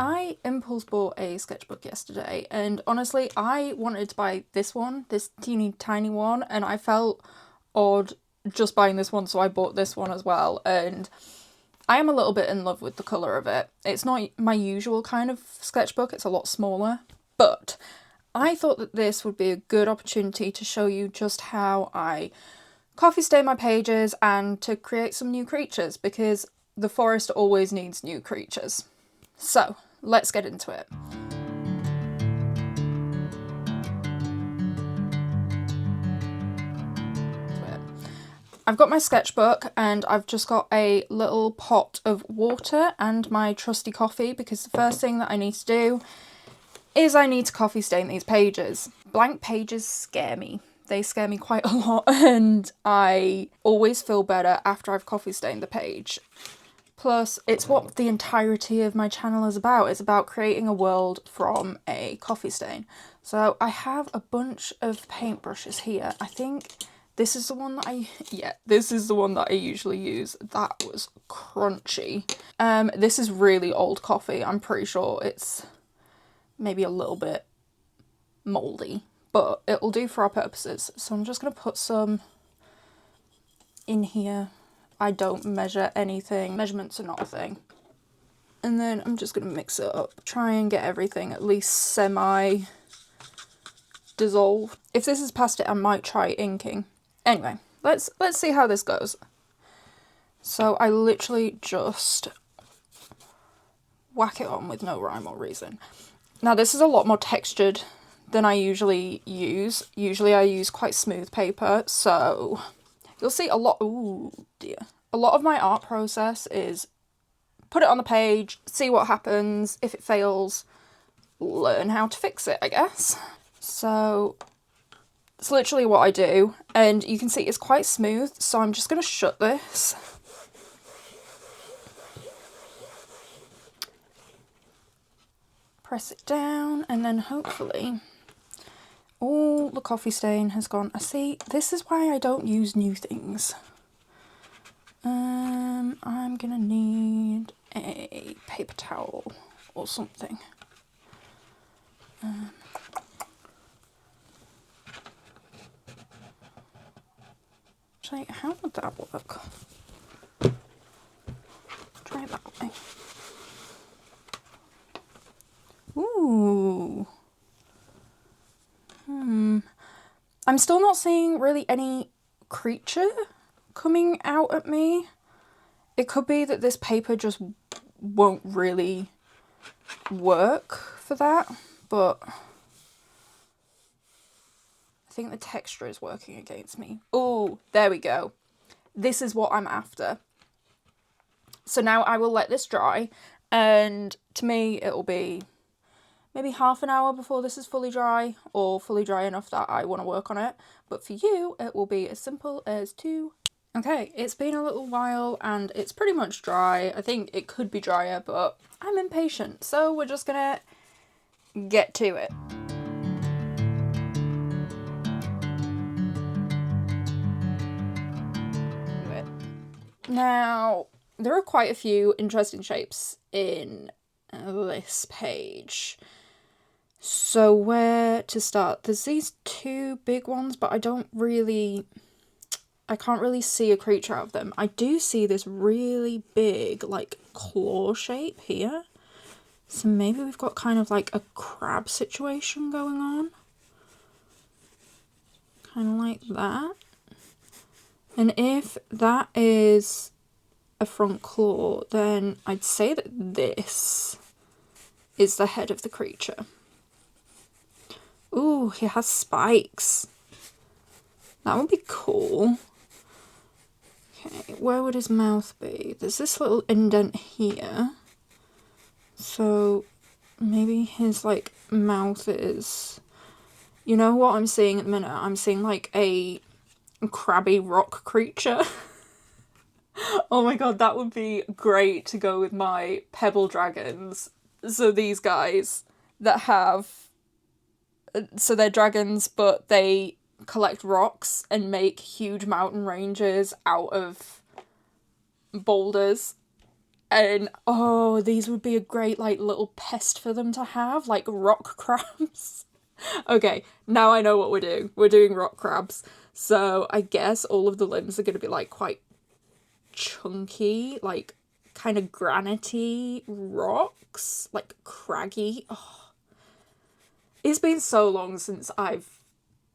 I impulse bought a sketchbook yesterday, and honestly, I wanted to buy this one, this teeny tiny one, and I felt odd just buying this one, so I bought this one as well, and I am a little bit in love with the colour of it. It's not my usual kind of sketchbook, it's a lot smaller, but I thought that this would be a good opportunity to show you just how I coffee stain my pages and to create some new creatures, because the forest always needs new creatures. So, let's get into it. I've got my sketchbook and I've just got a little pot of water and my trusty coffee, because the first thing that I need to do is I need to coffee stain these pages. Blank pages scare me. They scare me quite a lot, and I always feel better after I've coffee stained the page. Plus, it's what the entirety of my channel is about. It's about creating a world from a coffee stain. So I have a bunch of paintbrushes here. I think this is the one that this is the one that I usually use. That was crunchy. This is really old coffee. I'm pretty sure it's maybe a little bit moldy, but it'll do for our purposes. So I'm just going to put some in here. I don't measure anything. Measurements are not a thing. And then I'm just going to mix it up. Try and get everything at least semi-dissolved. If this is past it, I might try inking. Anyway, let's see how this goes. So I literally just whack it on with no rhyme or reason. Now this is a lot more textured than I usually use. Usually I use quite smooth paper, so you'll see a lot. Ooh dear. A lot of my art process is put it on the page, see what happens. If it fails, learn how to fix it, I guess. So it's literally what I do, and you can see it's quite smooth, so I'm just going to shut this. Press it down, and then hopefully all the coffee stain has gone. I see, this is why I don't use new things. I'm gonna need a paper towel or something. Actually, how would that work? Try it that way. Ooh. I'm still not seeing really any creature coming out at me. It could be that this paper just won't really work for that, but I think the texture is working against me. Oh, there we go. This is what I'm after. So now I will let this dry, and to me it'll be maybe half an hour before this is fully dry, or fully dry enough that I want to work on it. But for you, it will be as simple as 2. Okay, it's been a little while and it's pretty much dry. I think it could be drier, but I'm impatient, so we're just gonna get to it. Now, there are quite a few interesting shapes in this page. So where to start? There's these 2 big ones, but I can't really see a creature out of them. I do see this really big, like, claw shape here. So maybe we've got kind of like a crab situation going on. Kind of like that. And if that is a front claw, then I'd say that this is the head of the creature. Ooh, he has spikes. That would be cool. Okay, where would his mouth be? There's this little indent here. So maybe his, like, mouth is... You know what I'm seeing at the minute? I'm seeing, like, a crabby rock creature. Oh my god, that would be great to go with my pebble dragons. So these guys that have... So they're dragons, but they collect rocks and make huge mountain ranges out of boulders. And oh, these would be a great like little pest for them to have, like rock crabs. Okay, now I know what we're doing. We're doing rock crabs. So I guess all of the limbs are going to be like quite chunky, like kind of granity rocks, like craggy. Oh. It's been so long since I've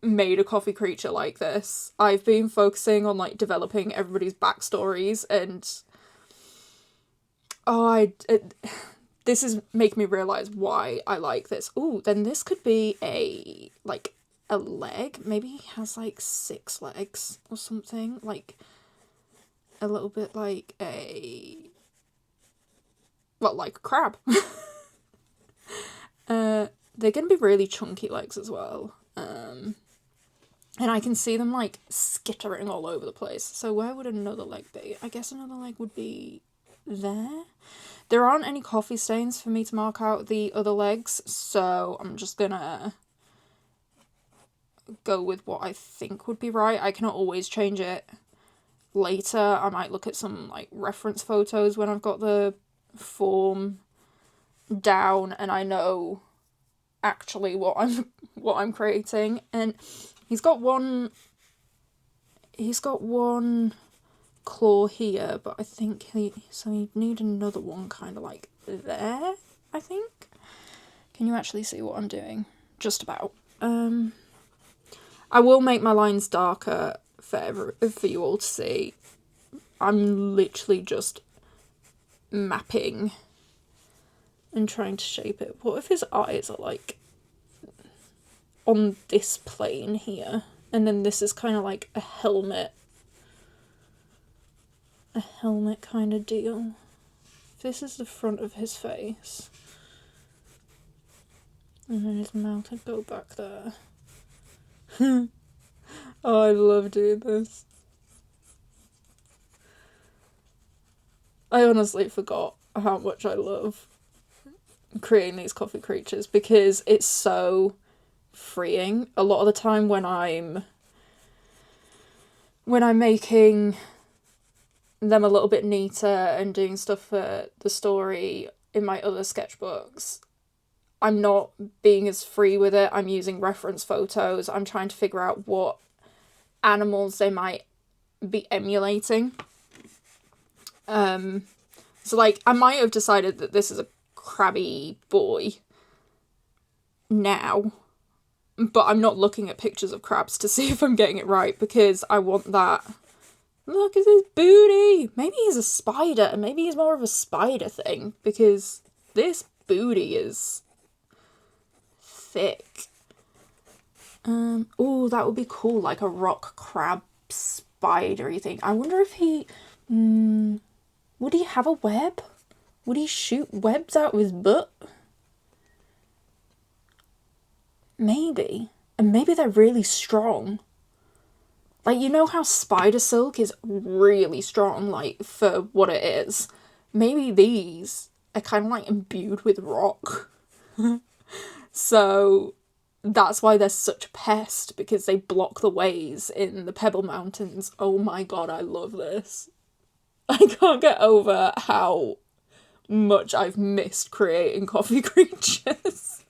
made a coffee creature like this. I've been focusing on like developing everybody's backstories, and this is making me realize why I like this. Ooh, then this could be a leg. Maybe he has like 6 legs or something, like a little bit like like a crab. They're gonna be really chunky legs as well. And I can see them like skittering all over the place. So where would another leg be? I guess another leg would be there. There aren't any coffee stains for me to mark out the other legs, so I'm just gonna go with what I think would be right. I can always change it later. I might look at some like reference photos when I've got the form down and I know actually what I'm creating. And he's got one claw here, but I think he'd need another one kind of like there, I think. Can you actually see what I'm doing? Just about. I will make my lines darker for you all to see. I'm literally just mapping and trying to shape it. What if his eyes are like on this plane here, and then this is kind of like a helmet kind of deal? This is the front of his face, and then his mouth would go back there. Oh, I love doing this. I honestly forgot how much I love creating these coffee creatures because it's so freeing. A lot of the time when I'm making them a little bit neater and doing stuff for the story in my other sketchbooks, I'm not being as free with it. I'm using reference photos. I'm trying to figure out what animals they might be emulating. So like I might have decided that this is a crabby boy now, but I'm not looking at pictures of crabs to see if I'm getting it right because I want that. Look at his booty. Maybe he's a spider, and maybe he's more of a spider thing because this booty is thick. Oh, that would be cool, like a rock crab spidery thing. I wonder if he would he have a web? Would he shoot webs out of his butt? Maybe. And maybe they're really strong. Like, you know how spider silk is really strong, like, for what it is? Maybe these are kind of, like, imbued with rock. So, that's why they're such a pest, because they block the ways in the Pebble Mountains. Oh my god, I love this. I can't get over how much I've missed creating coffee creatures.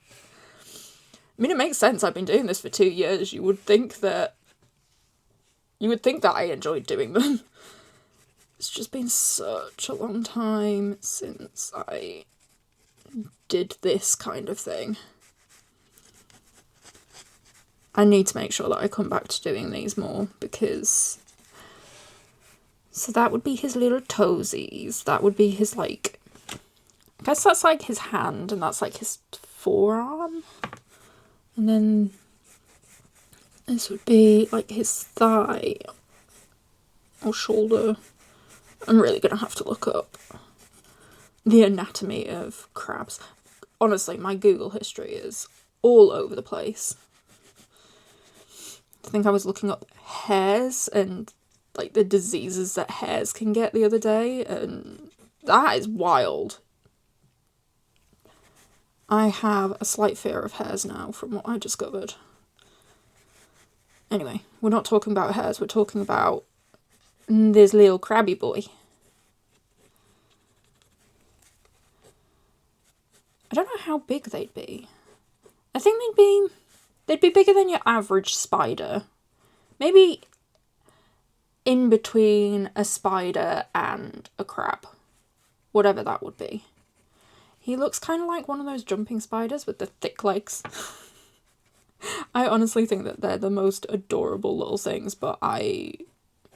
I mean, it makes sense. I've been doing this for 2 years. You would think that I enjoyed doing them. It's just been such a long time since I did this kind of thing. I need to make sure that I come back to doing these more because... So that would be his little toesies. That would be his, like... I guess that's, like, his hand, and that's, like, his forearm. And then this would be, like, his thigh or shoulder. I'm really gonna have to look up the anatomy of crabs. Honestly, my Google history is all over the place. I think I was looking up hares and like the diseases that hares can get the other day, and that is wild. I have a slight fear of hares now from what I discovered. Anyway, we're not talking about hares, we're talking about this little crabby boy. I don't know how big they'd be. I think they'd be bigger than your average spider. Maybe in between a spider and a crab. Whatever that would be. He looks kind of like one of those jumping spiders with the thick legs. I honestly think that they're the most adorable little things, but I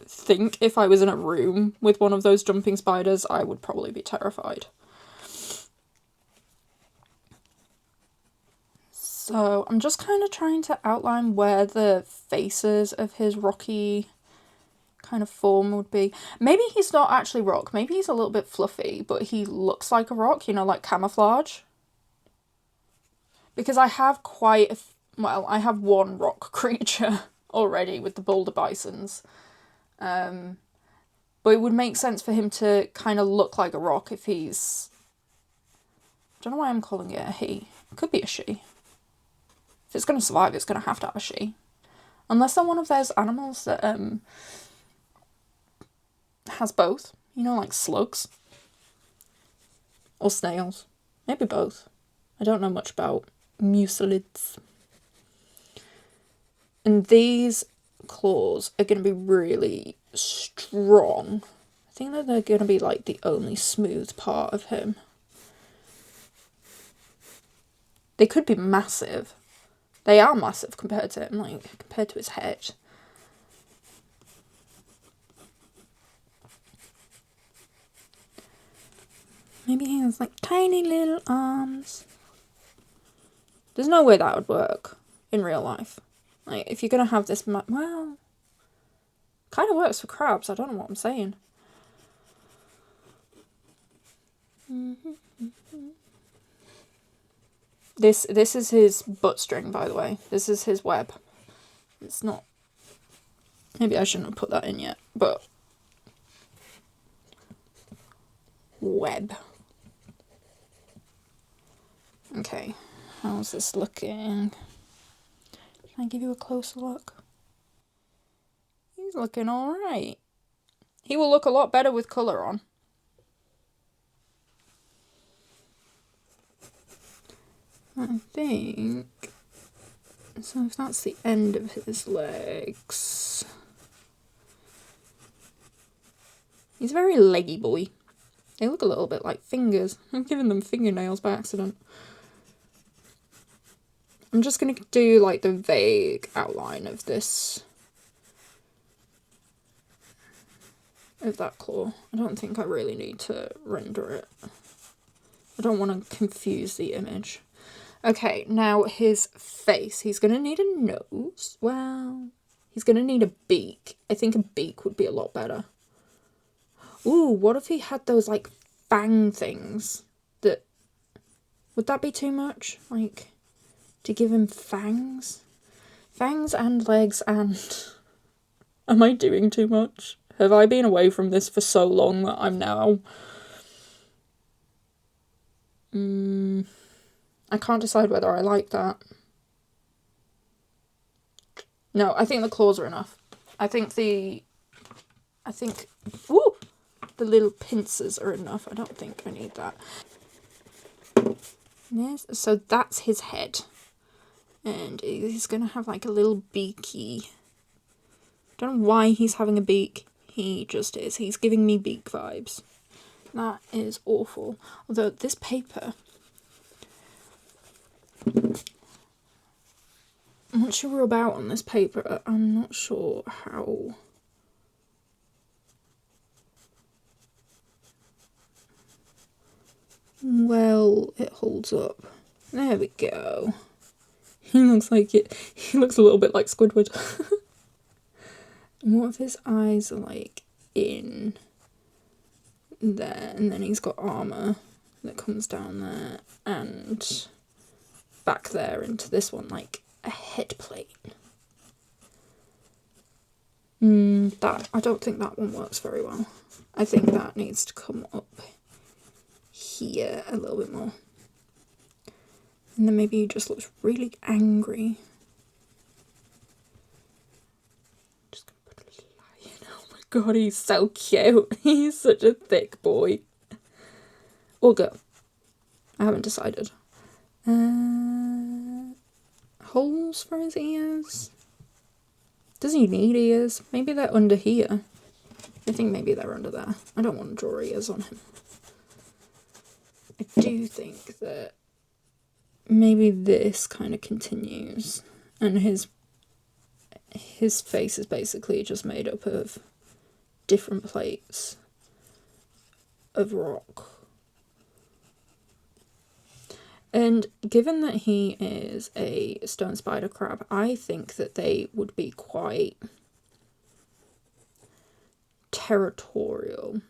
think if I was in a room with one of those jumping spiders, I would probably be terrified. So I'm just kind of trying to outline where the faces of his rocky kind of form would be. Maybe he's not actually rock. Maybe he's a little bit fluffy, but he looks like a rock, you know, like camouflage. Because I have I have one rock creature already with the boulder bisons. But it would make sense for him to kind of look like a rock if he's... I don't know why I'm calling it a he. It could be a she. If it's going to survive, it's going to have to have a she. Unless they're one of those animals that has both. You know, like slugs. Or snails. Maybe both. I don't know much about muselids. And these claws are going to be really strong. I think that they're going to be like the only smooth part of him. They could be massive. They are massive compared to him, like compared to his head. Maybe he has like tiny little arms. There's no way that would work in real life. Like, if you're going to have this... well, kind of works for crabs. I don't know what I'm saying. This is his butt string, by the way. This is his web. It's not... maybe I shouldn't have put that in yet, but... web. Okay, how's this looking? Can I give you a closer look? He's looking alright. He will look a lot better with colour on. I think... so if that's the end of his legs... he's a very leggy boy. They look a little bit like fingers. I'm giving them fingernails by accident. I'm just going to do like the vague outline of this. Of that claw. I don't think I really need to render it. I don't want to confuse the image. Okay, now his face. He's going to need a nose. Well, he's going to need a beak. I think a beak would be a lot better. Ooh, what if he had those, like, fang things that... would that be too much? Like, to give him fangs? Fangs and legs and... am I doing too much? Have I been away from this for so long that I'm now... I can't decide whether I like that. No, I think the claws are enough. I think woo! The little pincers are enough. I don't think I need that. Yes, so that's his head. And he's going to have like a little beaky... don't know why he's having a beak. He just is. He's giving me beak vibes. That is awful. Although this paper... I'm not sure about on this paper. I'm not sure how... well it holds up. There we go. He looks like it. He looks a little bit like Squidward. And what if his eyes are like in there, and then he's got armour that comes down there and back there into this one, like a head plate. That I don't think that one works very well. I think that needs to come up here a little bit more. And then maybe he just looks really angry. Just gonna put a little eye in. Oh my god, he's so cute. He's such a thick boy. Or girl. I haven't decided. Holes for his ears. Does he need ears? Maybe they're under here. I think maybe they're under there. I don't want to draw ears on him. I do think that maybe this kind of continues, and his face is basically just made up of different plates of rock. And given that he is a stone spider crab, I think that they would be quite territorial,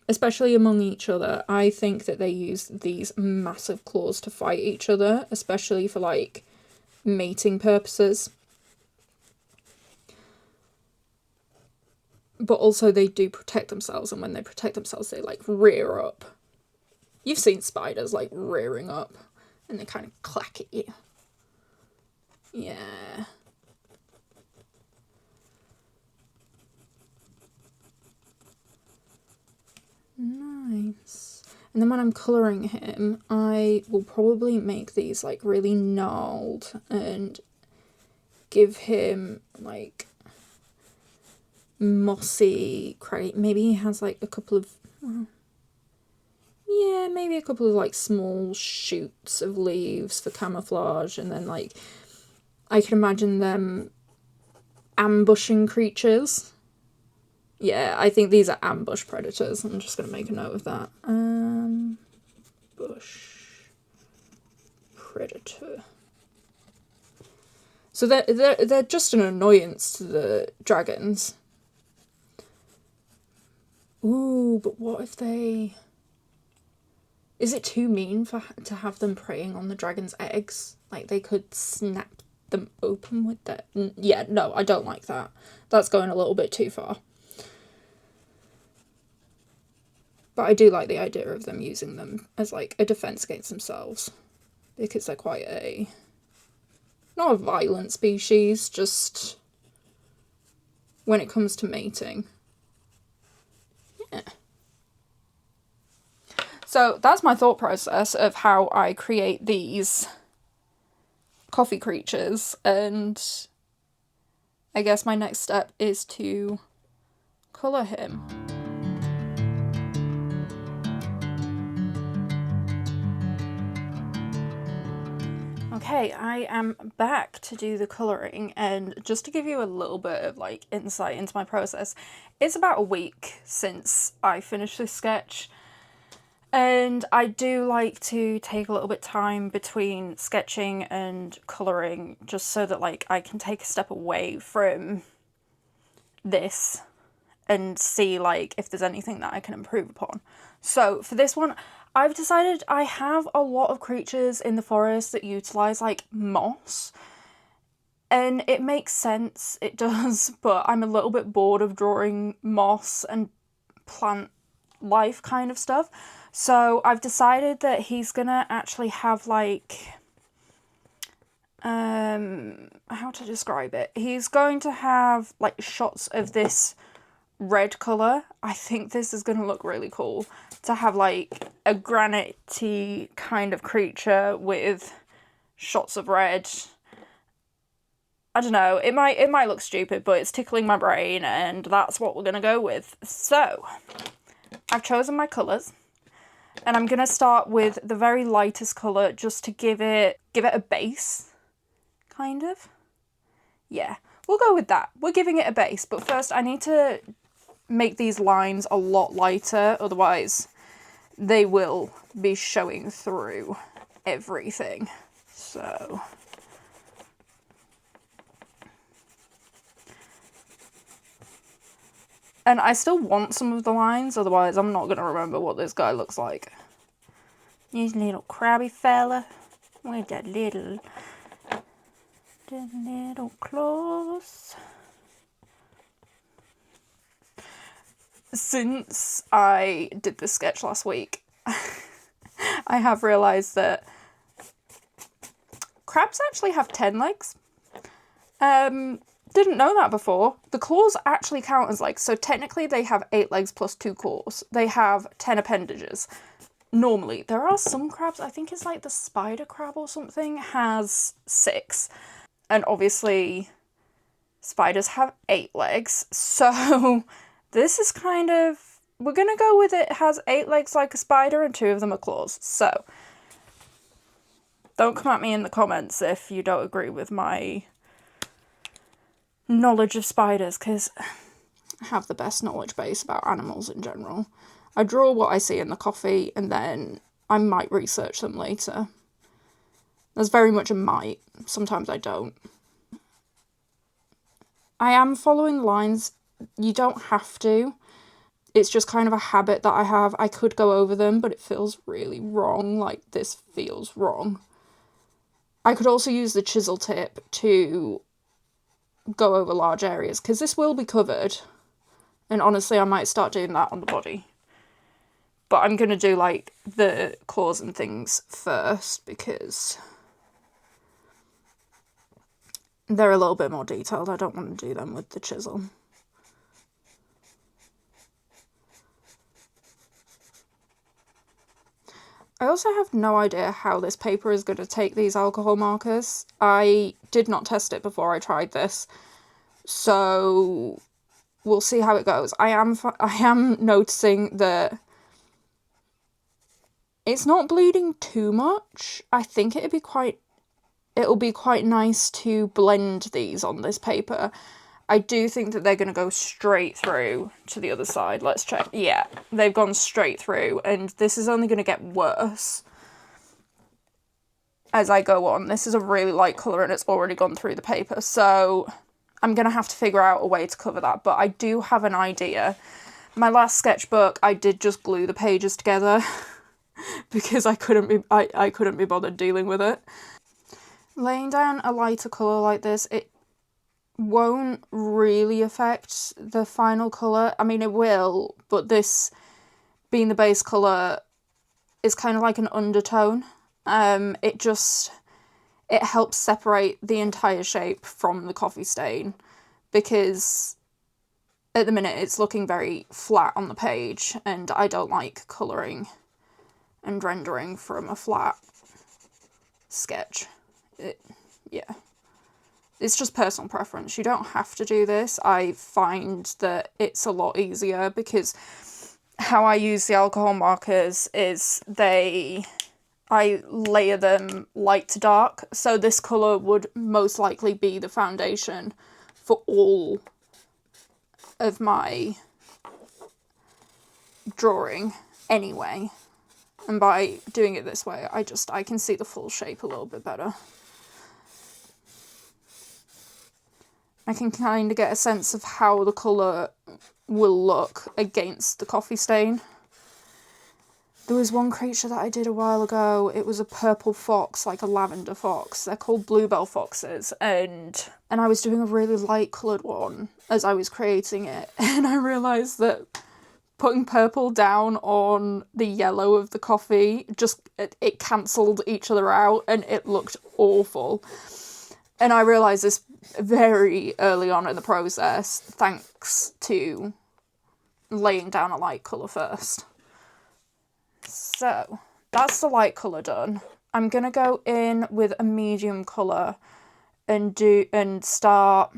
especially among each other. I think that they use these massive claws to fight each other, especially for like mating purposes. But also they do protect themselves, and when they protect themselves they like rear up. You've seen spiders like rearing up and they kind of clack at you. Yeah. Nice. And then when I'm colouring him, I will probably make these like really gnarled and give him like mossy, maybe he has like a couple of, yeah, maybe a couple of like small shoots of leaves for camouflage, and then like I can imagine them ambushing creatures. Yeah, I think these are ambush predators. I'm just going to make a note of that. Ambush predator. So they're just an annoyance to the dragons. Ooh, but what if they... Is it too mean to have them preying on the dragon's eggs? Like, they could snap them open with their... Yeah, no, I don't like that. That's going a little bit too far. But I do like the idea of them using them as, like, a defense against themselves. Because they're quite a... Not a violent species, just... when it comes to mating. Yeah. So that's my thought process of how I create these coffee creatures, and I guess my next step is to colour him. Okay, I am back to do the colouring, and just to give you a little bit of like insight into my process, it's about a week since I finished this sketch. And I do like to take a little bit of time between sketching and colouring, just so that like I can take a step away from this and see like if there's anything that I can improve upon. So for this one, I've decided I have a lot of creatures in the forest that utilise like moss. And it makes sense, it does, but I'm a little bit bored of drawing moss and plant life kind of stuff. So I've decided that he's gonna actually have like, how to describe it? He's going to have like shots of this red colour. I think this is gonna look really cool to have like a granite-y kind of creature with shots of red. I don't know, it might look stupid, but it's tickling my brain, and that's what we're gonna go with. So I've chosen my colours, and I'm going to start with the very lightest colour just to give it a base, kind of. Yeah, we'll go with that. We're giving it a base, but first I need to make these lines a lot lighter, otherwise they will be showing through everything. So... And I still want some of the lines, otherwise I'm not going to remember what this guy looks like. He's a little crabby fella with the little claws. Since I did this sketch last week, I have realised that crabs actually have 10 legs. Didn't know that before. The claws actually count as legs, so technically they have 8 legs plus 2 claws. They have 10 appendages. normally. There are some crabs, I think it's like the spider crab or something, has 6. And obviously spiders have 8 legs, so this is kind of, we're gonna go with it has 8 legs like a spider and 2 of them are claws. So don't come at me in the comments if you don't agree with my knowledge of spiders, because I have the best knowledge base about animals in general. I draw what I see in the coffee and then I might research them later. There's very much a might. Sometimes I don't. I am following lines. You don't have to. It's just kind of a habit that I have. I could go over them, but it feels really wrong. Like, this feels wrong. I could also use the chisel tip to go over large areas, because this will be covered. And honestly, I might start doing that on the body. But I'm going to do, like, the claws and things first, because they're a little bit more detailed. I don't want to do them with the chisel. I also have no idea how this paper is going to take these alcohol markers. I did not test it before I tried this, so we'll see how it goes. I am noticing that it's not bleeding too much. I think it'll be quite nice to blend these on this paper. I do think that they're going to go straight through to the other side. Let's check. Yeah, they've gone straight through, and this is only going to get worse as I go on. This is a really light colour and it's already gone through the paper, so I'm going to have to figure out a way to cover that, but I do have an idea. My last sketchbook, I did just glue the pages together because I couldn't be bothered dealing with it. Laying down a lighter colour like this, it won't really affect the final colour. I mean, it will, but this being the base colour is kind of like an undertone. It helps separate the entire shape from the coffee stain, because at the minute it's looking very flat on the page and I don't like colouring and rendering from a flat sketch. Yeah. It's just personal preference. You don't have to do this. I find that it's a lot easier because how I use the alcohol markers is I layer them light to dark. So this colour would most likely be the foundation for all of my drawing anyway. And by doing it this way, I can see the full shape a little bit better. I can kind of get a sense of how the colour will look against the coffee stain. There was one creature that I did a while ago. It was a purple fox, like a lavender fox. They're called bluebell foxes. And I was doing a really light coloured one as I was creating it. And I realised that putting purple down on the yellow of the coffee, it cancelled each other out and it looked awful. And I realised this very early on in the process, thanks to laying down a light colour first. So, that's the light colour done. I'm going to go in with a medium colour and start...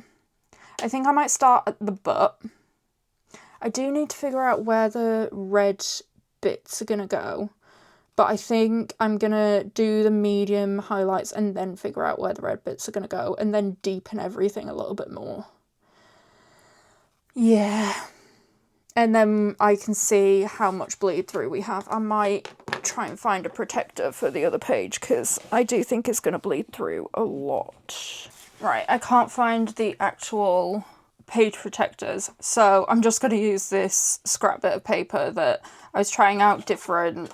I think I might start at the butt. I do need to figure out where the red bits are going to go. But I think I'm going to do the medium highlights and then figure out where the red bits are going to go. And then deepen everything a little bit more. Yeah. And then I can see how much bleed through we have. I might try and find a protector for the other page because I do think it's going to bleed through a lot. Right, I can't find the actual page protectors, so I'm just going to use this scrap bit of paper that I was trying out different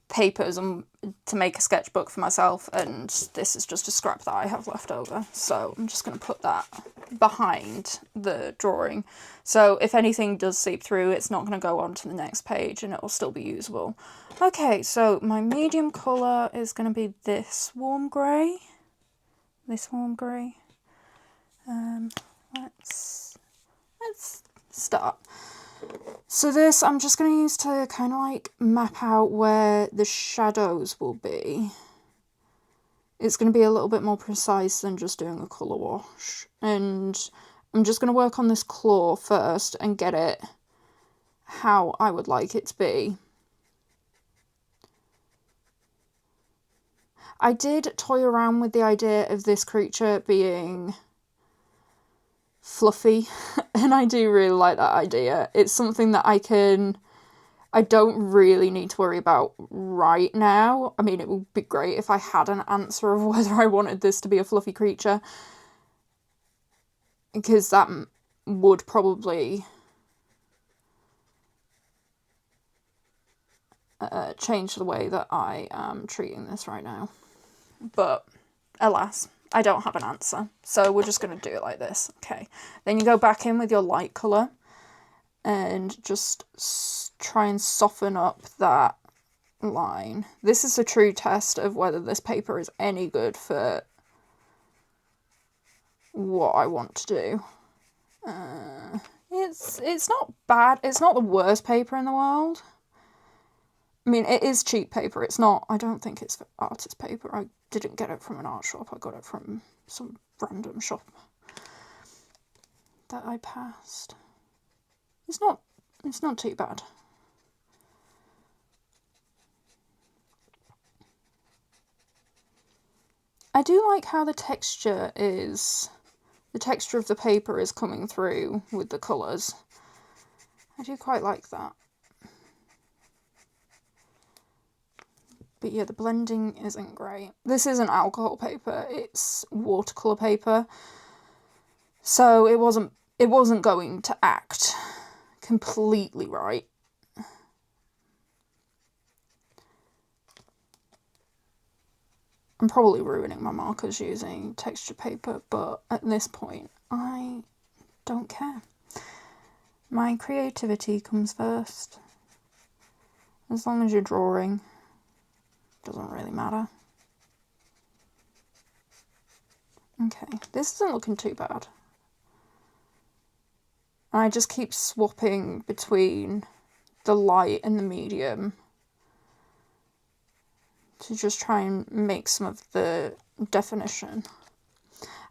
papers to make a sketchbook for myself, and this is just a scrap that I have left over, so I'm just going to put that behind the drawing, so if anything does seep through, it's not going to go on to the next page and it will still be usable. Okay, so my medium colour is going to be this warm grey. Let's start. So this I'm just going to use to kind of like map out where the shadows will be. It's going to be a little bit more precise than just doing a colour wash. And I'm just going to work on this claw first and get it how I would like it to be. I did toy around with the idea of this creature being fluffy, and I do really like that idea. It's something that I don't really need to worry about right now. I mean, it would be great if I had an answer of whether I wanted this to be a fluffy creature, because that would probably change the way that I am treating this right now. But alas, I don't have an answer, so we're just going to do it like this. Okay, then you go back in with your light colour and just try and soften up that line. This is a true test of whether this paper is any good for what I want to do. It's not bad. It's not the worst paper in the world. I mean, it is cheap paper. It's not, I don't think it's artist paper. I didn't get it from an art shop. I got it from some random shop that I passed. It's not too bad. I do like how the texture of the paper is coming through with the colours. I do quite like that. But yeah, the blending isn't great. This isn't alcohol paper, it's watercolour paper. So it wasn't going to act completely right. I'm probably ruining my markers using texture paper, but at this point, I don't care. My creativity comes first. As long as you're drawing, doesn't really matter. Okay, this isn't looking too bad. I just keep swapping between the light and the medium to just try and make some of the definition.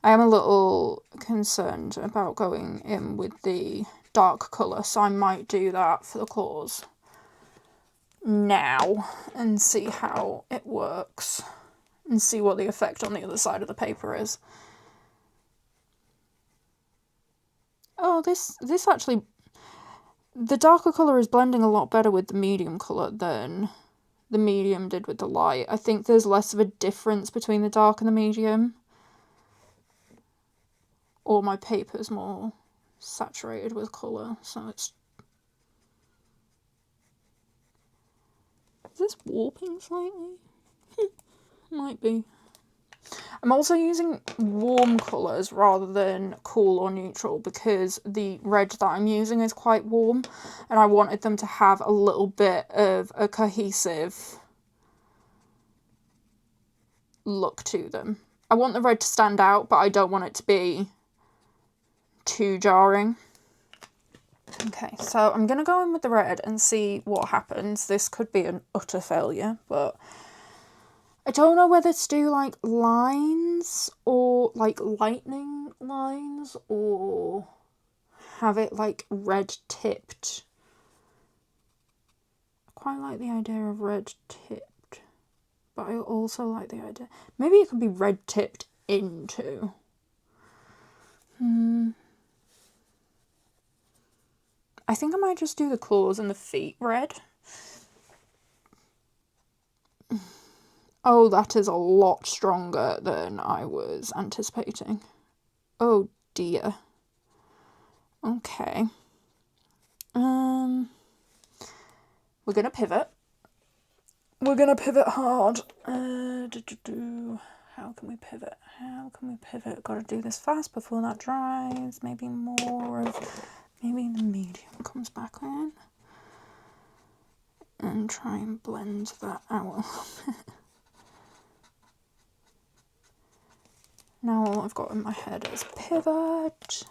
I am a little concerned about going in with the dark colour, so I might do that for the claws now and see how it works and see what the effect on the other side of the paper is. Oh, this actually, the darker colour is blending a lot better with the medium colour than the medium did with the light. I think there's less of a difference between the dark and the medium. Or my paper's more saturated with colour, so it's... Is this warping slightly? Might be. I'm also using warm colours rather than cool or neutral because the red that I'm using is quite warm and I wanted them to have a little bit of a cohesive look to them. I want the red to stand out, but I don't want it to be too jarring. Okay, so I'm going to go in with the red and see what happens. This could be an utter failure, but I don't know whether to do like lines or like lightning lines or have it like red tipped. I quite like the idea of red tipped, but I also like the idea. Maybe it could be red tipped into. I think I might just do the claws and the feet red. Oh, that is a lot stronger than I was anticipating. Oh dear. Okay. We're gonna pivot. We're gonna pivot hard. How can we pivot? How can we pivot? Gotta do this fast before that dries. Maybe the medium comes back on. And try and blend that out. Now all I've got in my head is pivot.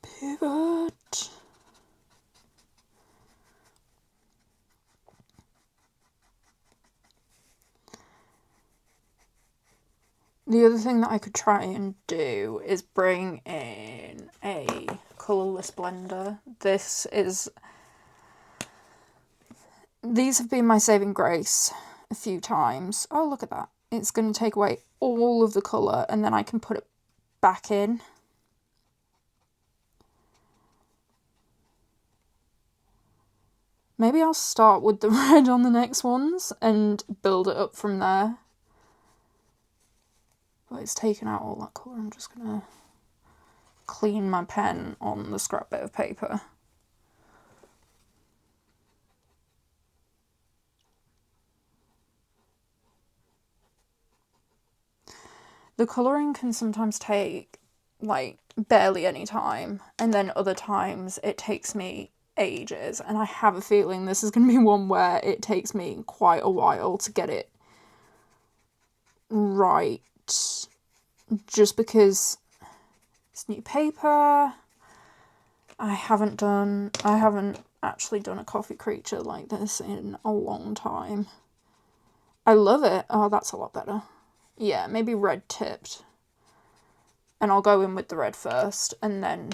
Pivot. The other thing that I could try and do is bring in a colourless blender. These have been my saving grace a few times. Oh, look at that. It's going to take away all of the colour and then I can put it back in. Maybe I'll start with the red on the next ones and build it up from there. But it's taken out all that colour. I'm just going to clean my pen on the scrap bit of paper. The colouring can sometimes take, like, barely any time, and then other times it takes me ages, and I have a feeling this is going to be one where it takes me quite a while to get it right, just because it's new paper. I haven't actually done a coffee creature like this in a long time. I love it. Oh, that's a lot better. Yeah, maybe red tipped. And I'll go in with the red first and then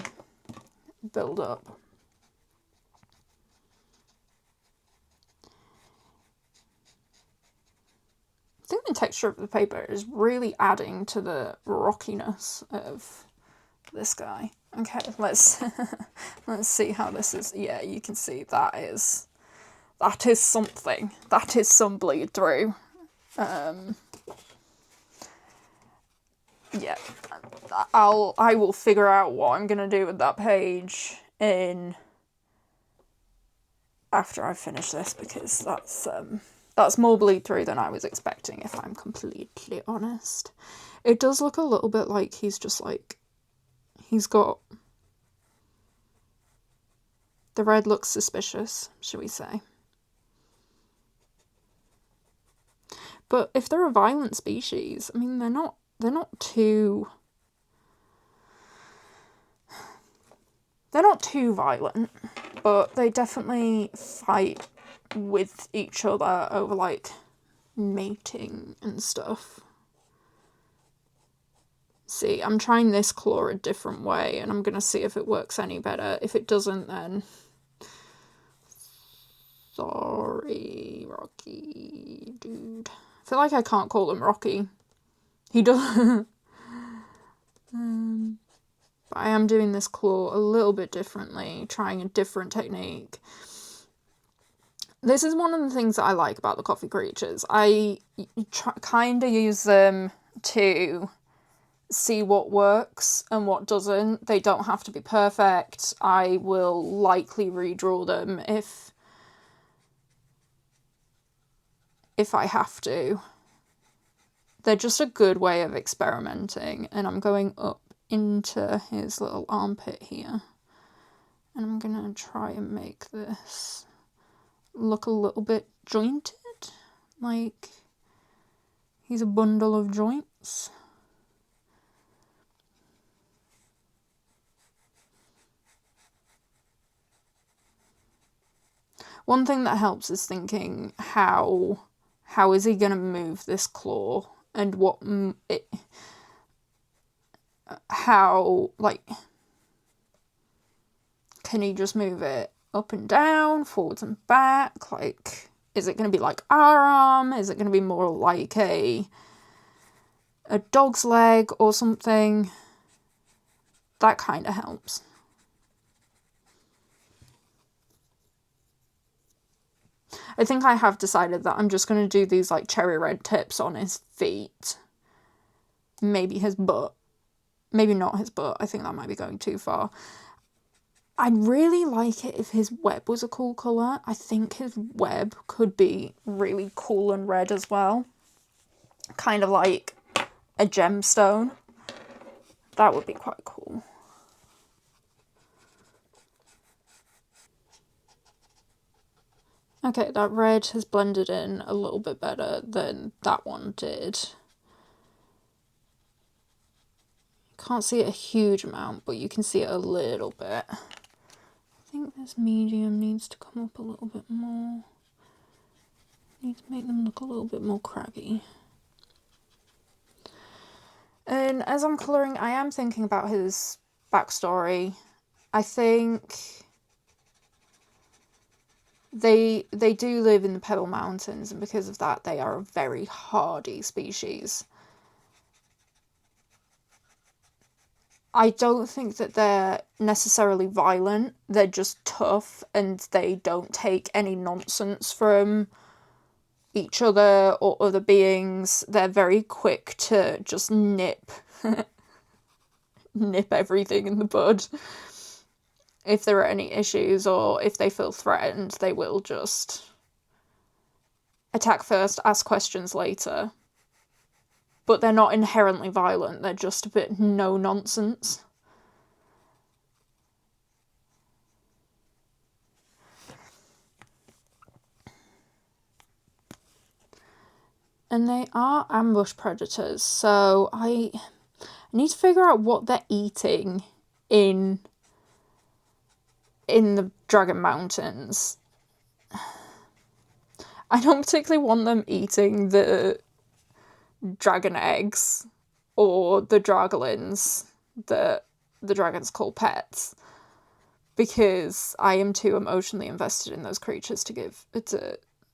build up. I think the texture of the paper is really adding to the rockiness of this guy. Okay, let's see how this is. Yeah, you can see that is something. That is some bleed through. Yeah, I will figure out what I'm gonna do with that page after I finish this, because that's more bleed through than I was expecting, if I'm completely honest. It does look a little bit like he's got, the red looks suspicious, shall we say. But if they're a violent species, I mean, they're not too violent, but they definitely fight with each other over, like, mating and stuff. See, I'm trying this claw a different way, and I'm gonna see if it works any better. If it doesn't, then sorry, Rocky, dude. I feel like I can't call him Rocky. He does. But I am doing this claw a little bit differently, trying a different technique. This is one of the things that I like about the coffee creatures. I kind of use them to see what works and what doesn't. They don't have to be perfect. I will likely redraw them if I have to. They're just a good way of experimenting, and I'm going up into his little armpit here, and I'm gonna try and make this look a little bit jointed, like he's a bundle of joints. One thing that helps is thinking how is he going to move this claw, and how, like, can he just move it up and down, forwards and back? Like, is it going to be like our arm? Is it going to be more like a dog's leg or something? That kind of helps. I think I have decided that I'm just going to do these, like, cherry red tips on his feet. Maybe his butt. Maybe not his butt. I think that might be going too far. I'd really like it if his web was a cool colour. I think his web could be really cool and red as well. Kind of like a gemstone. That would be quite cool. Okay, that red has blended in a little bit better than that one did. Can't see it a huge amount, but you can see it a little bit. I think this medium needs to come up a little bit more. Need to make them look a little bit more craggy. And as I'm colouring, I am thinking about his backstory. I think they do live in the Pebble Mountains, and because of that, they are a very hardy species. I don't think that they're necessarily violent. They're just tough, and they don't take any nonsense from each other or other beings. They're very quick to just nip everything in the bud. If there are any issues or if they feel threatened, they will just attack first, ask questions later. But they're not inherently violent, they're just a bit no nonsense. And they are ambush predators, so I need to figure out what they're eating in the Dragon Mountains. I don't particularly want them eating the dragon eggs or the draglins that the dragons call pets, because I am too emotionally invested in those creatures to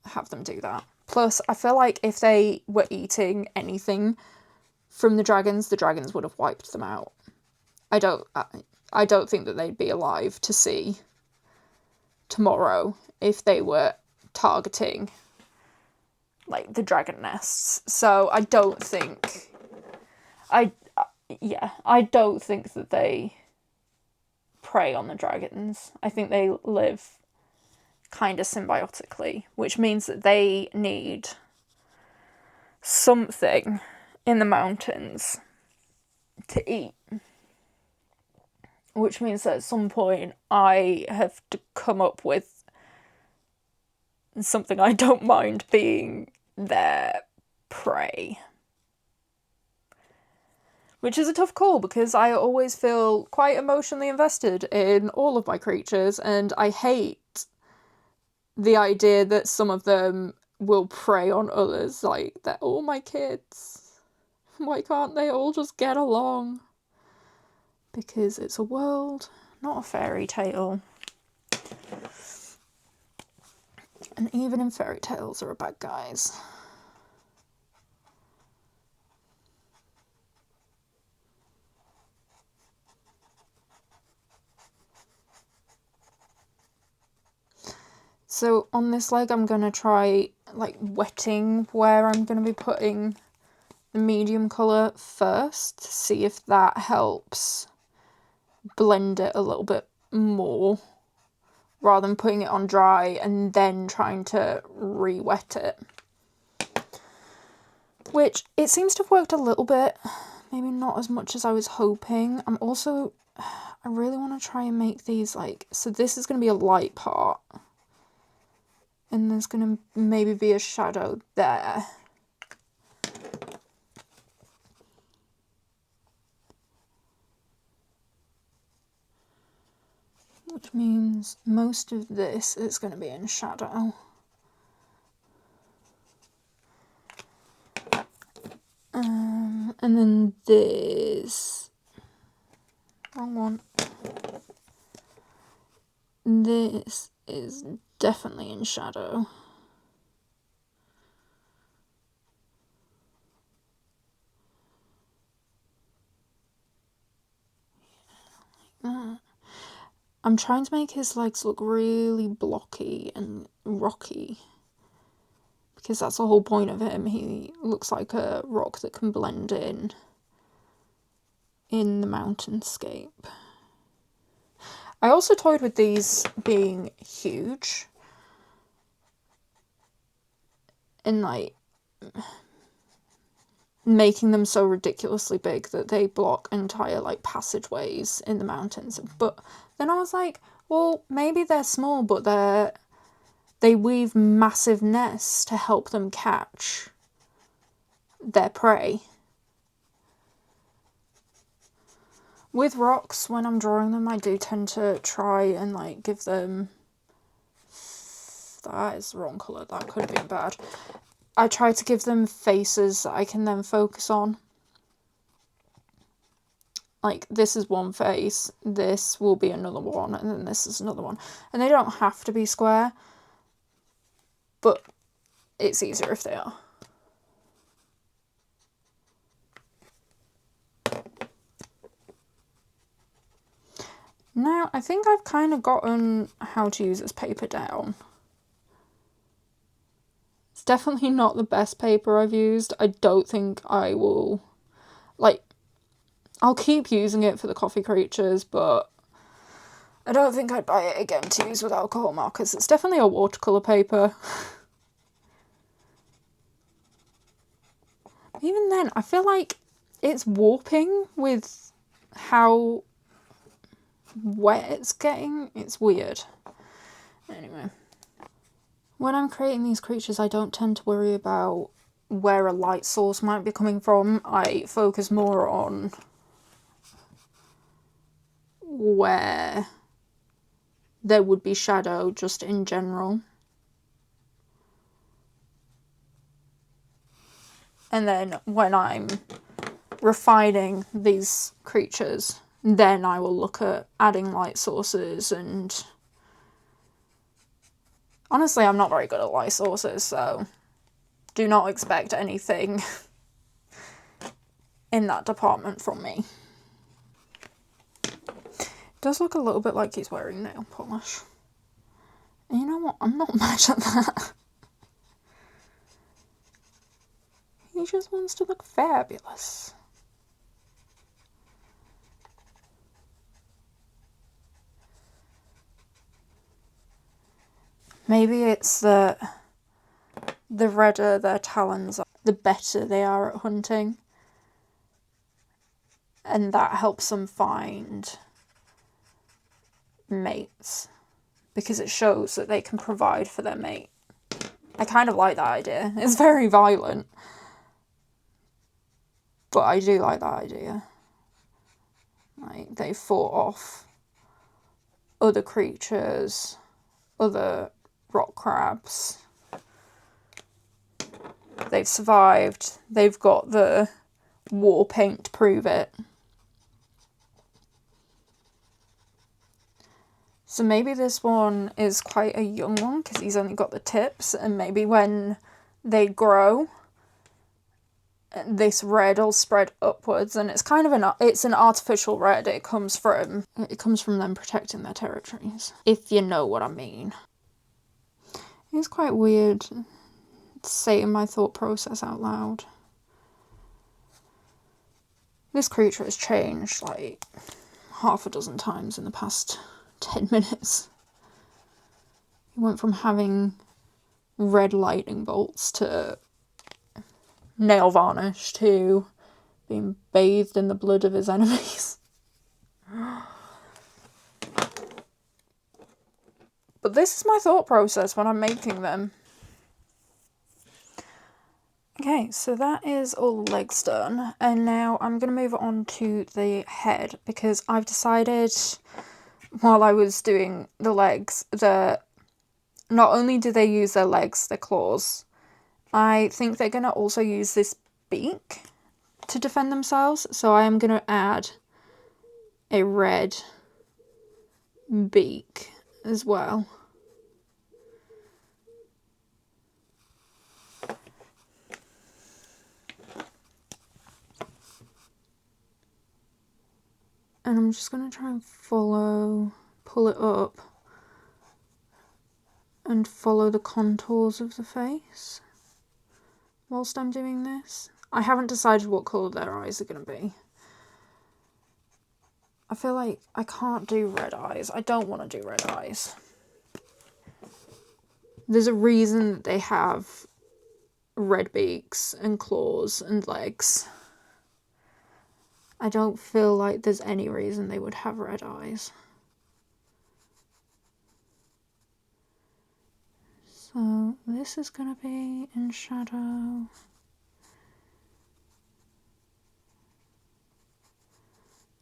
have them do that. Plus, I feel like if they were eating anything from the dragons would have wiped them out. I don't think that they'd be alive to see tomorrow if they were targeting like the dragon nests. So I don't think I don't think that they prey on the dragons. I think they live kind of symbiotically, which means that they need something in the mountains to eat. Which means that at some point I have to come up with something I don't mind being their prey. Which is a tough call because I always feel quite emotionally invested in all of my creatures, and I hate the idea that some of them will prey on others. Like, they're all my kids. Why can't they all just get along? Because it's a world, not a fairy tale. And even in fairy tales, there are bad guys. So on this leg, I'm going to try like wetting where I'm going to be putting the medium colour first, see if that helps blend it a little bit more, rather than putting it on dry and then trying to re-wet it. Which, it seems to have worked a little bit, maybe not as much as I was hoping. I really want to try and make these like, so this is going to be a light part. And there's going to maybe be a shadow there. Which means most of this is going to be in shadow. And then this... Wrong one. This is definitely in shadow. I'm trying to make his legs look really blocky and rocky, because that's the whole point of him. He looks like a rock that can blend in the mountainscape. I also toyed with these being huge and like making them so ridiculously big that they block entire like passageways in the mountains. But then I was like, well, maybe they're small, but they weave massive nests to help them catch their prey. With rocks, when I'm drawing them, I do tend to try and like give them... That is the wrong colour, that could have been bad. I try to give them faces that I can then focus on. like, this is one face, this will be another one, and then this is another one. And they don't have to be square, but it's easier if they are. Now, I think I've kind of gotten how to use this paper down. It's definitely not the best paper I've used. I don't think I will, like, I'll keep using it for the coffee creatures, but I don't think I'd buy it again to use with alcohol markers. It's definitely a watercolour paper. Even then, I feel like it's warping with how wet it's getting. It's weird. Anyway. When I'm creating these creatures, I don't tend to worry about where a light source might be coming from. I focus more on where there would be shadow just in general. And then when I'm refining these creatures, then I will look at adding light sources. And honestly, I'm not very good at light sources, so do not expect anything in that department from me. Does look a little bit like he's wearing nail polish. And you know what? I'm not mad at that. He just wants to look fabulous. Maybe it's that the redder their talons are, the better they are at hunting. And that helps them find mates, because it shows that they can provide for their mate. I kind of like that idea. It's very violent, but I do like that idea. Like, they fought off other creatures, other rock crabs. They've survived. They've got the war paint to prove it. So maybe this one is quite a young one because he's only got the tips, and maybe when they grow, this red will spread upwards, and it's kind of an artificial red. It comes from them protecting their territories, if you know what I mean. It's quite weird saying my thought process out loud. This creature has changed like half a dozen times in the past 10 minutes. He went from having red lightning bolts to nail varnish to being bathed in the blood of his enemies. But this is my thought process when I'm making them. Okay, so that is all the legs done, and now I'm going to move on to the head, because I've decided while I was doing the legs that not only do they use their legs, their claws, I think they're going to also use this beak to defend themselves, so I am going to add a red beak as well. And I'm just going to try and pull it up, and follow the contours of the face whilst I'm doing this. I haven't decided what colour their eyes are going to be. I feel like I can't do red eyes. I don't want to do red eyes. There's a reason that they have red beaks and claws and legs. I don't feel like there's any reason they would have red eyes. So this is going to be in shadow.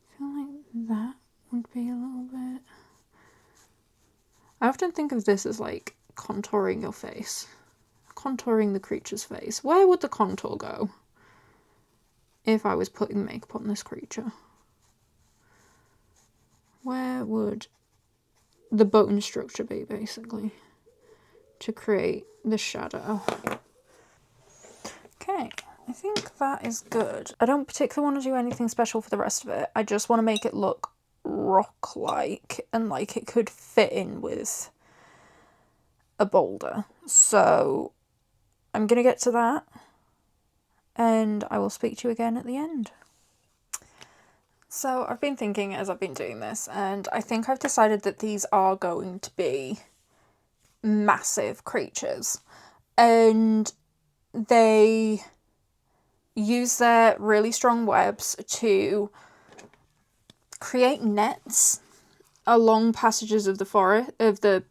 I feel like that would be a little bit... I often think of this as like contouring your face. Contouring the creature's face. Where would the contour go if I was putting makeup on this creature? where would the bone structure be, basically, to create the shadow. Okay, I think that is good. I don't particularly want to do anything special for the rest of it. I just want to make it look rock-like and like it could fit in with a boulder. So I'm going to get to that and I will speak to you again at the end. So I've been thinking as I've been doing this, and I think I've decided that these are going to be massive creatures, and they use their really strong webs to create nets along passages of the forest, of the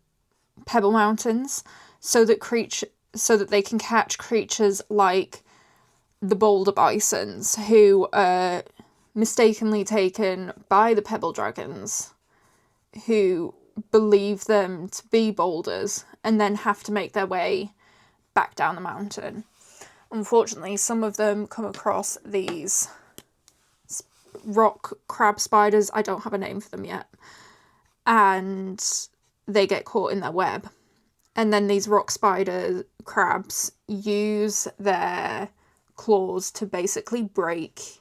Pebble Mountains, so that they can catch creatures like the boulder bisons, who are mistakenly taken by the pebble dragons, who believe them to be boulders and then have to make their way back down the mountain. Unfortunately, some of them come across these rock crab spiders. I don't have a name for them yet. And they get caught in their web. And then these rock spider crabs use their claws to basically break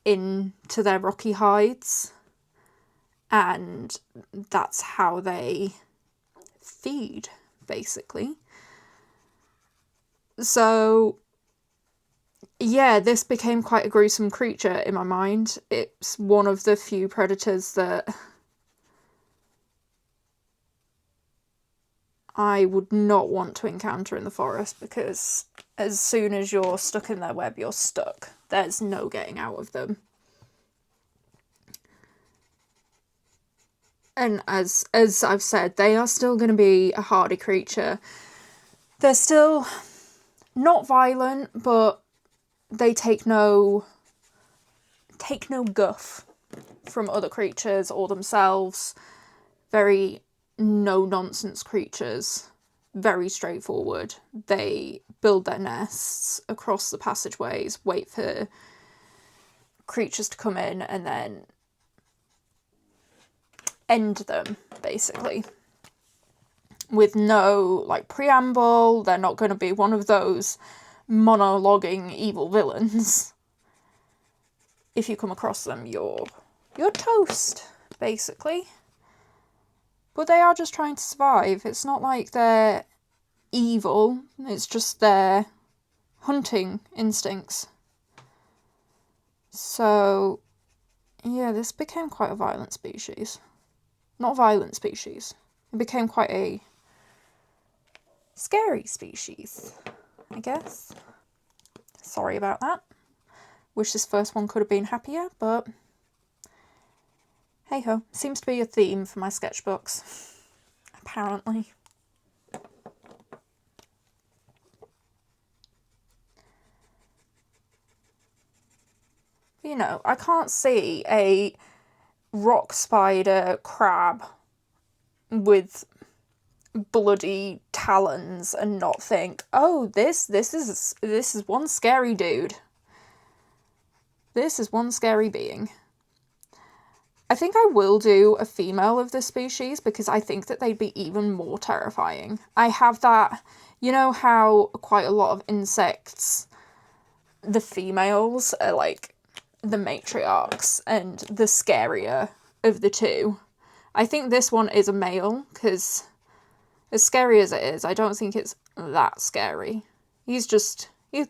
into their rocky hides. And that's how they feed, basically. So, yeah, this became quite a gruesome creature in my mind. It's one of the few predators that I would not want to encounter in the forest, because as soon as you're stuck in their web, you're stuck. There's no getting out of them. And as I've said, they are still going to be a hardy creature. They're still not violent, but they take no guff from other creatures or themselves. Very no-nonsense creatures. Very straightforward. They build their nests across the passageways, wait for creatures to come in, and then end them, basically. With no, preamble. They're not going to be one of those monologuing evil villains. If you come across them, you're toast, basically. But they are just trying to survive. It's not like they're evil. It's just their hunting instincts. So, yeah, this became quite a violent species. Not a violent species. It became quite a scary species, I guess. Sorry about that. Wish this first one could have been happier, but hey ho. Seems to be a theme for my sketchbooks, apparently. You know, I can't see a rock spider crab with bloody talons and not think, oh, this is one scary dude. This is one scary being. I think I will do a female of this species, because I think that they'd be even more terrifying. I have that, you know how quite a lot of insects, the females are like the matriarchs and the scarier of the two. I think this one is a male, because as scary as it is, I don't think it's that scary. He's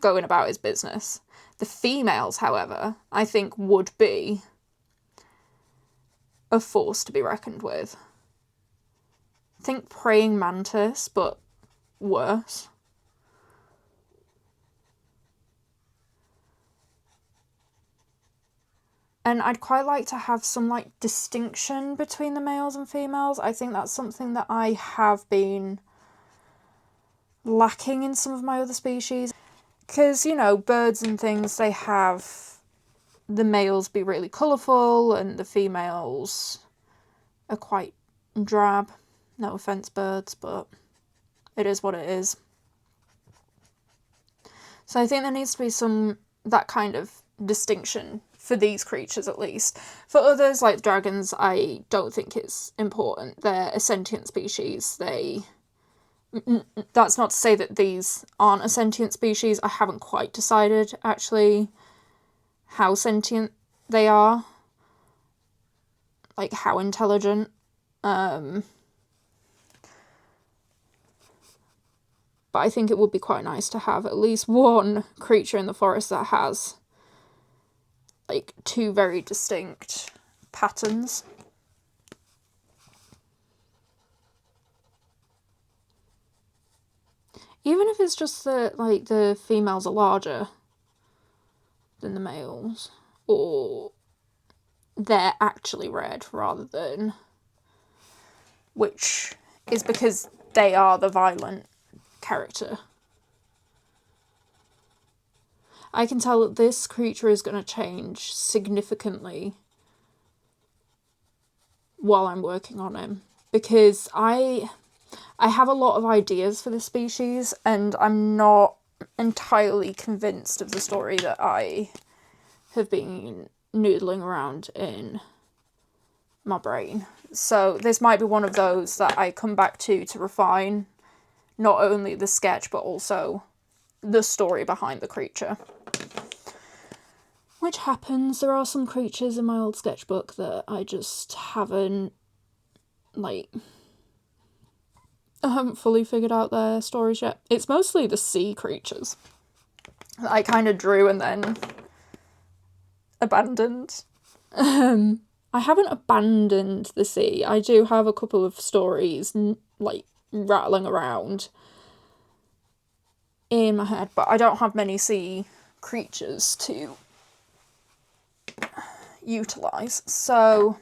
going about his business. The females, however, I think would be a force to be reckoned with. Think praying mantis, but worse. And I'd quite like to have some, distinction between the males and females. I think that's something that I have been lacking in some of my other species. Because, birds and things, they have the males be really colourful and the females are quite drab. No offence, birds, but it is what it is. So I think there needs to be that kind of distinction for these creatures at least. For others, like dragons, I don't think it's important. They're a sentient species. That's not to say that these aren't a sentient species. I haven't quite decided, actually, how sentient they are. Like, how intelligent. But I think it would be quite nice to have at least one creature in the forest that has, like, two very distinct patterns. Even if it's just that, like, the females are larger than the males, or they're actually red rather than, which is because they are the violent character. I can tell that this creature is going to change significantly while I'm working on him, because I have a lot of ideas for this species, and I'm not entirely convinced of the story that I have been noodling around in my brain. So this might be one of those that I come back to refine not only the sketch but also the story behind the creature. Which happens. There are some creatures in my old sketchbook that I just haven't, like, I haven't fully figured out their stories yet. It's mostly the sea creatures that I kind of drew and then abandoned. I haven't abandoned the sea. I do have a couple of stories, like, rattling around in my head, but I don't have many sea creatures to utilise. So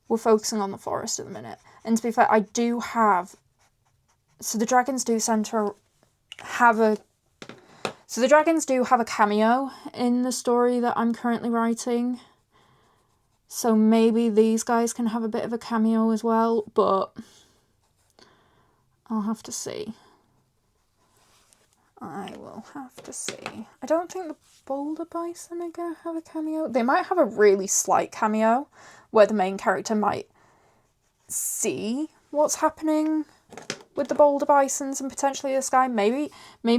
we're focusing on the forest at the minute. And to be fair, I do have... So the dragons do have a cameo in the story that I'm currently writing. So maybe these guys can have a bit of a cameo as well, but I'll have to see. I will have to see. I don't think the boulder bison are going to have a cameo. They might have a really slight cameo where the main character might see what's happening with the boulder bisons and potentially this guy. Maybe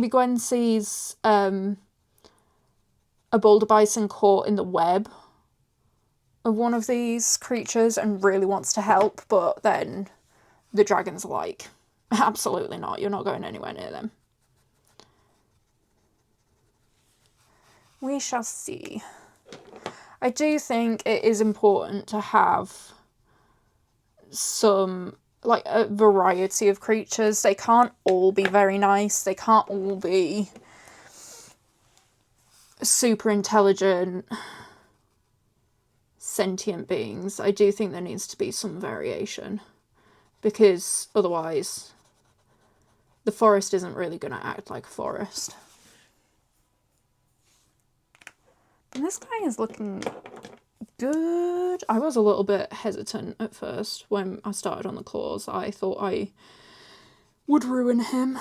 Gwen sees a boulder bison caught in the web of one of these creatures and really wants to help, but then the dragons are like, absolutely not, you're not going anywhere near them. We shall see. I do think it is important to have some, like, a variety of creatures. They can't all be very nice. They can't all be super intelligent, sentient beings. I do think there needs to be some variation, because otherwise the forest isn't really going to act like a forest. And this guy is looking good. I was a little bit hesitant at first when I started on the claws. I thought I would ruin him.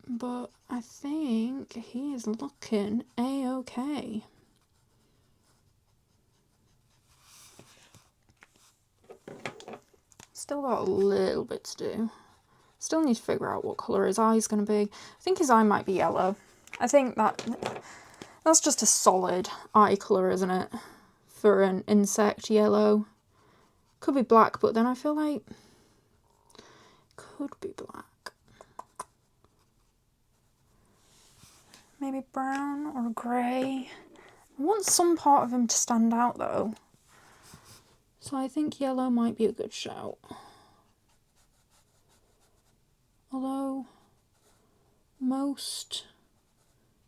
But I think he is looking a-okay. Still got a little bit to do. Still need to figure out what colour his eye is going to be. I think his eye might be yellow. I think that's just a solid eye colour, isn't it? For an insect, yellow. Could be black, but then I feel like could be black. Maybe brown or grey. I want some part of him to stand out though. So I think yellow might be a good shout. Although most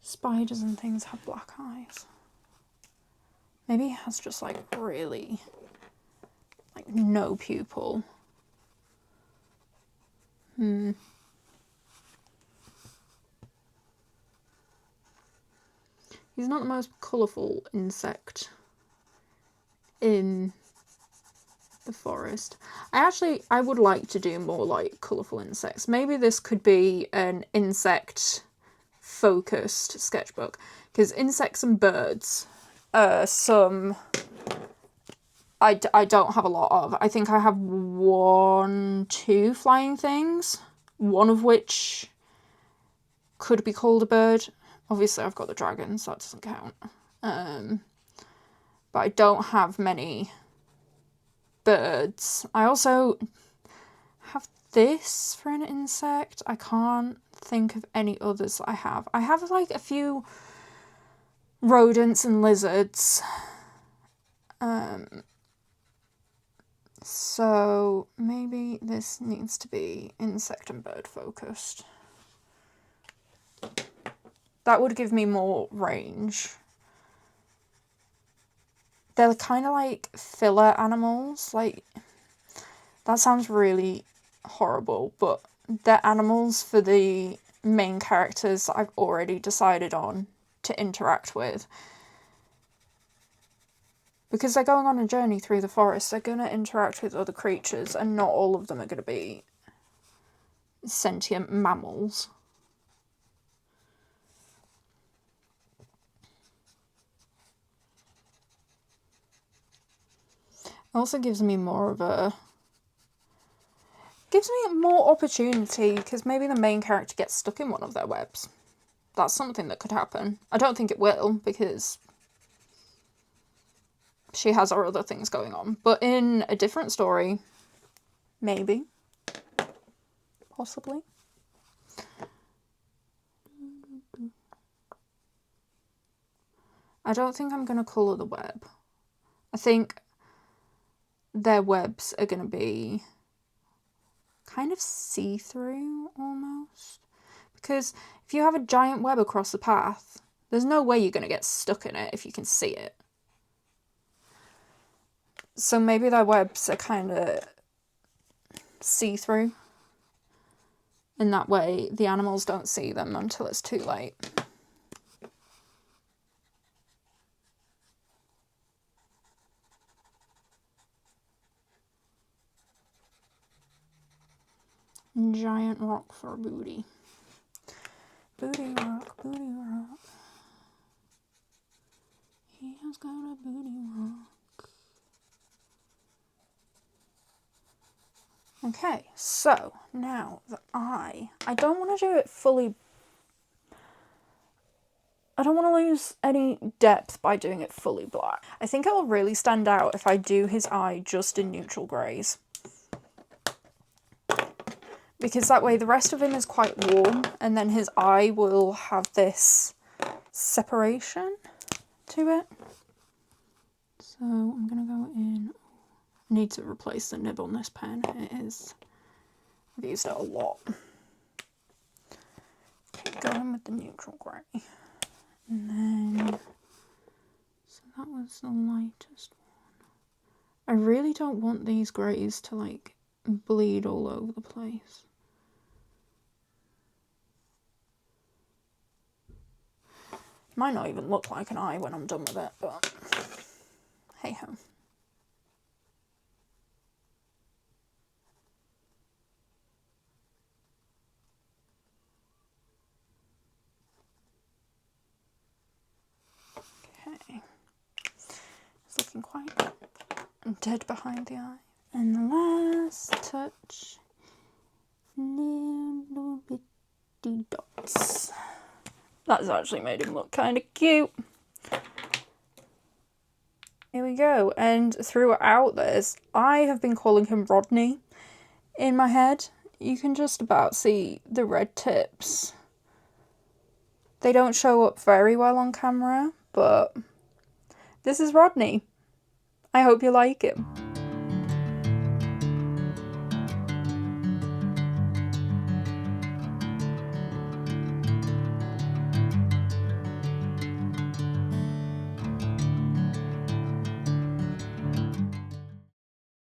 spiders and things have black eyes. Maybe he has just like really, like, no pupil. He's not the most colourful insect in the forest. I would like to do more, like, colourful insects. Maybe this could be an insect focused sketchbook, Because insects and birds, some I don't have a lot of. I think I have 2 flying things, one of which could be called a bird. Obviously, I've got the dragons, so that doesn't count. But I don't have many birds. I also have this for an insect. I can't think of any others I have. I have like a few rodents and lizards. So maybe this needs to be insect and bird focused. That would give me more range. They're kind of like filler animals. Like, that sounds really horrible, but they're animals for the main characters that I've already decided on to interact with. Because they're going on a journey through the forest, they're going to interact with other creatures, and not all of them are going to be sentient mammals. It also gives me more opportunity, because maybe the main character gets stuck in one of their webs. That's something that could happen. I don't think it will, because she has her other things going on. But in a different story, maybe. Possibly. I don't think I'm going to colour the web. I think their webs are going to be kind of see-through, almost. Because if you have a giant web across the path, there's no way you're going to get stuck in it if you can see it. So maybe their webs are kind of see-through. And that way the animals don't see them until it's too late. Giant rock for booty. Booty rock, booty rock. He has got a booty rock. Okay, so now the eye. I don't want to do it fully. I don't want to lose any depth by doing it fully black. I think it will really stand out if I do his eye just in neutral greys. Because that way the rest of him is quite warm, and then his eye will have this separation to it. So I'm going to go in. I need to replace the nib on this pen. I've used it a lot. Okay, go in with the neutral grey. And then, so that was the lightest one. I really don't want these greys to like bleed all over the place. Might not even look like an eye when I'm done with it, but hey ho. Okay. It's looking quite dead behind the eye. And the last touch, little bitty dots. That's actually made him look kind of cute. Here we go, and throughout this, I have been calling him Rodney in my head. You can just about see the red tips. They don't show up very well on camera, but this is Rodney. I hope you like him.